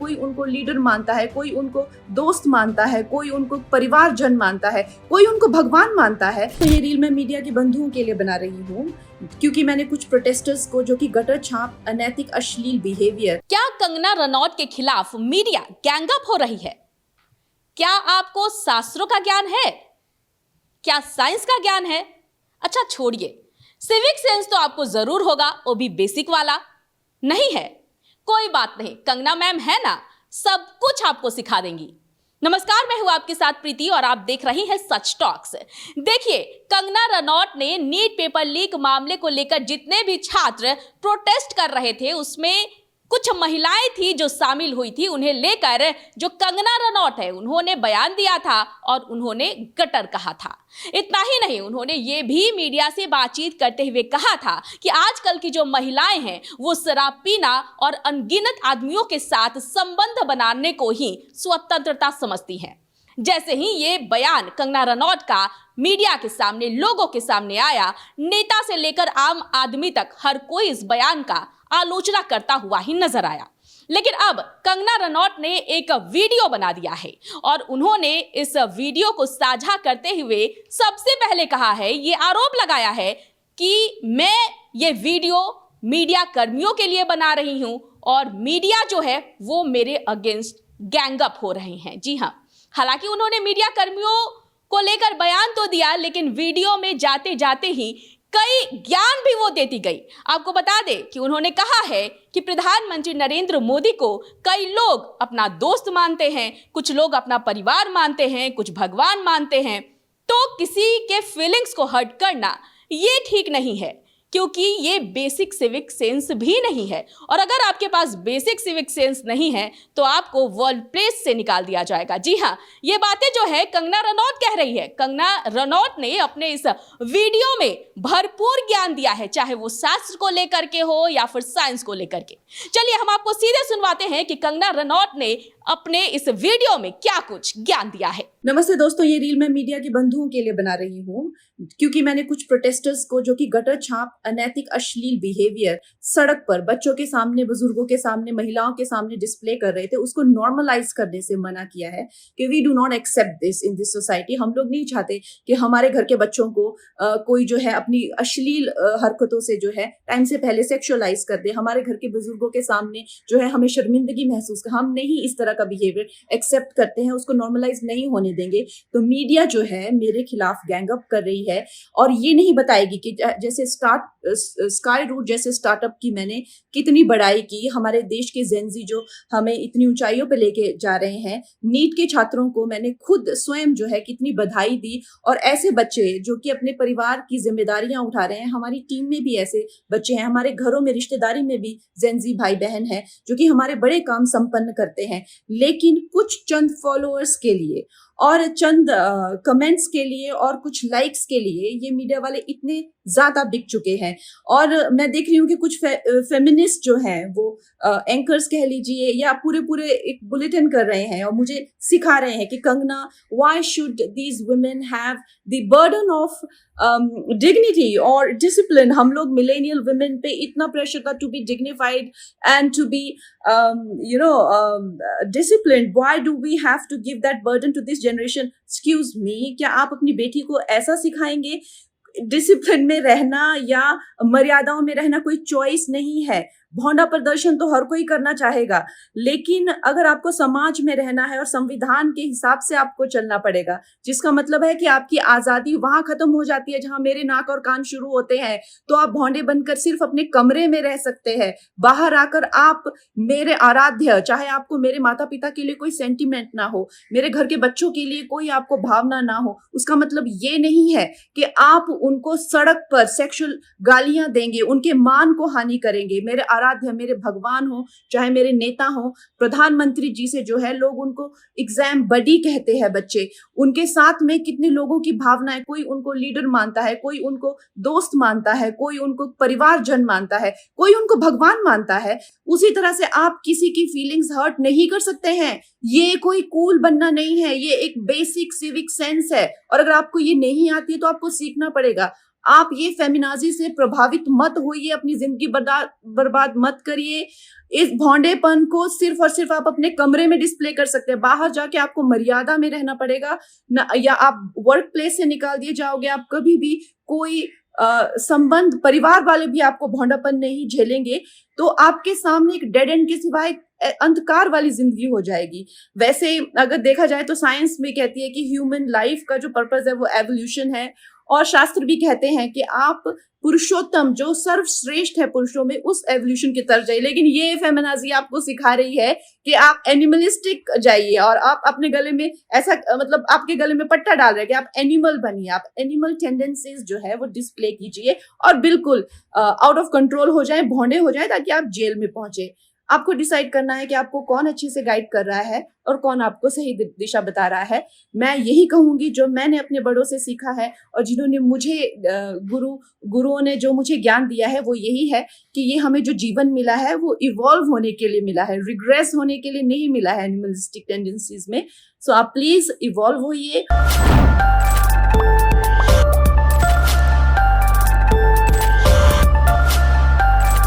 कोई उनको लीडर मानता है, कोई उनको दोस्त मानता है, कोई उनको परिवारजन मानता है, कोई उनको भगवान मानता है। तो ये रील मैं मीडिया के बंधुओं के लिए बना रही हूँ क्योंकि मैंने कुछ प्रोटेस्टर्स को जो कि गटर छाप, अनैतिक, अश्लील बिहेवियर। क्या कंगना रनौत के खिलाफ मीडिया गैंगअप हो रही है? क्या आपको शास्त्रों का ज्ञान है? क्या साइंस का ज्ञान है? अच्छा छोड़िए, सिविक सेंस तो आपको जरूर होगा, वो भी बेसिक वाला। नहीं है? कोई बात नहीं, कंगना मैम है ना, सब कुछ आपको सिखा देंगी। नमस्कार, मैं हूं आपके साथ प्रीति और आप देख रही हैं सच टॉक्स। देखिए, कंगना रनौत ने नीट पेपर लीक मामले को लेकर जितने भी छात्र प्रोटेस्ट कर रहे थे उसमें कुछ महिलाएं थी जो शामिल हुई थी। उन्हें लेकर जो कंगना रनौत है उन्होंने बयान दिया था और उन्होंने गटर कहा था। इतना ही नहीं, उन्होंने ये भी मीडिया से बातचीत करते हुए कहा था कि आजकल की जो महिलाएं हैं वो शराब पीना और अनगिनत आदमियों के साथ संबंध बनाने को ही स्वतंत्रता समझती हैं। जैसे ही ये बयान कंगना रनौत का मीडिया के सामने, लोगों के सामने आया, नेता से लेकर आम आदमी तक हर कोई इस बयान का आलोचना करता हुआ ही नजर आया। लेकिन अब कंगना रनौत ने एक वीडियो बना दिया है और उन्होंने इस वीडियो को साझा करते हुए सबसे पहले कहा है, ये आरोप लगाया है कि मैं ये वीडियो मीडिया कर्मियों के लिए बना रही हूं और मीडिया जो है वो मेरे अगेंस्ट गैंगअप हो रहे हैं। जी हां, हालांकि उन्होंने मीडिया कर्मियों को लेकर बयान तो दिया, लेकिन वीडियो में जाते जाते ही कई ज्ञान भी वो देती गई। आपको बता दें कि उन्होंने कहा है कि प्रधानमंत्री नरेंद्र मोदी को कई लोग अपना दोस्त मानते हैं, कुछ लोग अपना परिवार मानते हैं, कुछ भगवान मानते हैं। तो किसी के फीलिंग्स को हर्ट करना ये ठीक नहीं है, क्योंकि ये बेसिक सिविक सेंस भी नहीं है। और अगर आपके पास बेसिक सिविक सेंस नहीं है तो आपको वर्ल्ड प्लेस से निकाल दिया जाएगा। जी हाँ, ये बातें जो है कंगना रनौत कह रही है। कंगना रनौत ने अपने इस वीडियो में भरपूर ज्ञान दिया है, चाहे वो शास्त्र को लेकर के हो या फिर साइंस को लेकर के। चलिए हम आपको सीधे सुनवाते हैं कि कंगना रनौत ने अपने इस वीडियो में क्या कुछ ज्ञान दिया है। नमस्ते दोस्तों, ये रील मैं मीडिया के बंधुओं के लिए बना रही हूँ क्योंकि मैंने कुछ प्रोटेस्टर्स को जो कि गटर छाप, अनैतिक, अश्लील बिहेवियर सड़क पर बच्चों के सामने, बुजुर्गों के सामने, महिलाओं के सामने डिस्प्ले कर रहे थे, उसको नॉर्मलाइज करने से मना किया है कि we do not accept this in this society. हम लोग नहीं चाहते कि हमारे घर के बच्चों को कोई जो है अपनी अश्लील हरकतों से जो है टाइम से पहले सेक्सुअलाइज कर दे। हमारे घर के बुजुर्गों के सामने जो है हमें शर्मिंदगी महसूस कर, हम नहीं इस तरह का बिहेवियर एक्सेप्ट करते हैं, उसको नॉर्मलाइज नहीं होने देंगे। तो मीडिया जो है मेरे खिलाफ गैंगअप कर रही है और ये नहीं बताएगी कि जैसे स्काई रूट जैसे स्टार्टअप की मैंने कितनी बड़ाई की, हमारे देश के जेनजी जो हमें इतनी ऊंचाइयों पे लेके जा रहे हैं। नीट के छात्रों को मैंने खुद स्वयं जो है कितनी बधाई दी और ऐसे बच्चे जो कि अपने परिवार की जिम्मेदारियां उठा रहे हैं, हमारी टीम में भी ऐसे बच्चे हैं, हमारे घरों में, रिश्तेदारी में भी जेनजी भाई बहन हैं जो कि हमारे बड़े काम संपन्न करते हैं। लेकिन कुछ चंद फॉलोअर्स के लिए और चंद कमेंट्स के लिए और कुछ लाइक्स के लिए ये मीडिया वाले इतने ज्यादा बिक चुके हैं। और मैं देख रही हूँ कि कुछ फेमिनिस्ट जो हैं वो एंकर्स कह लीजिए या पूरे एक बुलेटिन कर रहे हैं और मुझे सिखा रहे हैं कि Kangana, why should these women have the burden of dignity और डिसिप्लिन। हम लोग मिलेनियल वुमेन पे इतना प्रेशर का to be dignified and to be disciplined. Why do we have to give that burden to this generation? Excuse me, क्या आप अपनी बेटी को ऐसा सिखाएंगे? डिसिप्लिन में रहना या मर्यादाओं में रहना कोई चॉइस नहीं है। भौंडा प्रदर्शन तो हर कोई करना चाहेगा, लेकिन अगर आपको समाज में रहना है और संविधान के हिसाब से आपको चलना पड़ेगा, जिसका मतलब है कि आपकी आजादी वहां खत्म हो जाती है जहां मेरे नाक और कान शुरू होते हैं। तो आप भौंडे बनकर सिर्फ अपने कमरे में रह सकते हैं। बाहर आकर आप मेरे आराध्य, चाहे आपको मेरे माता पिता के लिए कोई सेंटिमेंट ना हो, मेरे घर के बच्चों के लिए कोई आपको भावना ना हो, उसका मतलब ये नहीं है कि आप उनको सड़क पर सेक्सुअल गालियां देंगे, उनके मान को हानि करेंगे। मेरे आराध्य, मेरे भगवान हो, चाहे मेरे नेता हो, प्रधानमंत्री जी से जो है लोग उनको एग्जाम बडी कहते हैं बच्चे, उनके साथ में कितने लोगों की भावनाएं, कोई उनको लीडर मानता है, कोई उनको दोस्त मानता है, कोई उनको परिवारजन मानता है, कोई उनको भगवान मानता है। उसी तरह से आप किसी की फीलिंग्स हर्ट नहीं कर सकते हैं। ये कोई कूल बनना नहीं है, ये एक बेसिक सिविक सेंस है और अगर आपको ये नहीं आती है तो आपको सीखना पड़ेगा। आप ये फेमिनाजी से प्रभावित मत होइए, अपनी जिंदगी बर्बाद मत करिए। इस भौंडेपन को सिर्फ और सिर्फ आप अपने कमरे में डिस्प्ले कर सकते हैं, बाहर जाके आपको मर्यादा में रहना पड़ेगा ना, या आप वर्क प्लेस से निकाल दिए जाओगे। आप कभी भी कोई संबंध, परिवार वाले भी आपको भौंडापन नहीं झेलेंगे, तो आपके सामने एक डेड एंड के सिवाय अंधकार वाली जिंदगी हो जाएगी। वैसे अगर देखा जाए तो साइंस में कहती है कि ह्यूमन लाइफ का जो पर्पस है वो एवोल्यूशन है, और शास्त्र भी कहते हैं कि आप पुरुषोत्तम, जो सर्वश्रेष्ठ है पुरुषों में, उस एवोल्यूशन की तरफ जाइए। लेकिन ये फेमिनाजी आपको सिखा रही है कि आप एनिमलिस्टिक जाइए, और आप अपने गले में ऐसा, मतलब आपके गले में पट्टा डाल रहे हैं कि आप एनिमल बनिए, आप एनिमल टेंडेंसीज जो है वो डिस्प्ले कीजिए, और बिल्कुल आउट ऑफ कंट्रोल हो जाए, भौंडे हो जाए, ताकि आप जेल में पहुंचे। आपको डिसाइड करना है कि आपको कौन अच्छे से गाइड कर रहा है और कौन आपको सही दिशा बता रहा है। मैं यही कहूंगी, जो मैंने अपने बड़ों से सीखा है और जिन्होंने मुझे गुरुओं ने जो मुझे ज्ञान दिया है, वो यही है कि ये हमें जो जीवन मिला है वो इवॉल्व होने के लिए मिला है, रिग्रेस होने के लिए नहीं मिला है एनिमलिस्टिक टेंडेंसीज में। सो आप प्लीज इवॉल्व होइए।